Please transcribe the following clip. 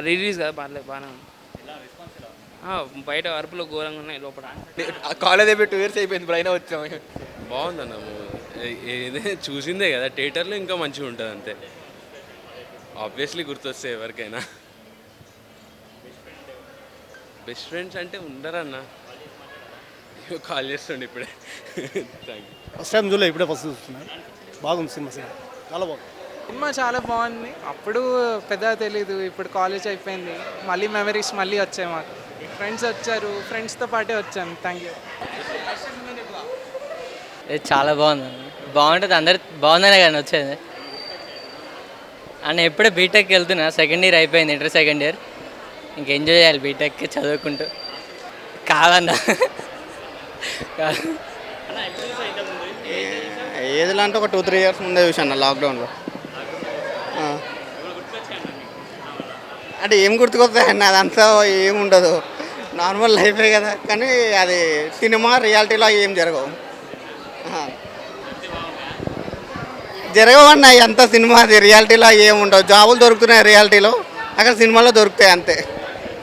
Release కదా పర్లేదు బాగానే ఉంది. బయట అరుపులు ఘోరంగా ఉన్నాయి లోపల. కాలేజ్ అయిపోయి 2 years అయిపోయింది, ఇప్పుడు అయినా వచ్చాము. బాగుందన్న మూవీ. ఏదే చూసిందే కదా, థియేటర్లో ఇంకా మంచిగా ఉంటుంది అంతే. ఆబ్వియస్లీ గుర్తొస్తాయి ఎవరికైనా. బెస్ట్ ఫ్రెండ్స్ అంటే ఉండరన్న. కాల్ చేస్తుండే ఇప్పుడే. Thank you. ఫస్ట్ టైం చూడలే, ఇప్పుడే ఫస్ట్ చూస్తున్నాను. బాగుంది సినిమా చాలా బాగుంది. సినిమా చాలా బాగుంది. అప్పుడు పెద్దగా తెలీదు, ఇప్పుడు కాలేజ్ అయిపోయింది, మళ్ళీ మెమరీస్ మళ్ళీ వచ్చాయి మాకు. ఫ్రెండ్స్ వచ్చారు, ఫ్రెండ్స్తో పాటే వచ్చాను. Thank you. చాలా బాగుంది, బాగుంటుంది. అందరు బాగుందనే కానీ వచ్చేది. అండ్ ఎప్పుడే బీటెక్ వెళ్తున్నా, సెకండ్ ఇయర్ అయిపోయింది, ఇంటర్ సెకండ్ ఇయర్. ఇంక ఎంజాయ్ చేయాలి బీటెక్ చదువుకుంటూ. కాదన్నా ఏదిలో అంటే ఒక 2-3 years ముందే చూసాను లాక్డౌన్లో. అంటే ఏం గుర్తుకొస్తాయండి, అదంతా ఏముండదు, నార్మల్ లైఫే కదా. కానీ అది సినిమా రియాలిటీలో ఏం జరగవు. జరగవన్నాయి అంత సినిమా, అది రియాలిటీలో ఏముండవు. జాబులు దొరుకుతున్నాయి రియాలిటీలో, అక్కడ సినిమాలో దొరుకుతాయి అంతే.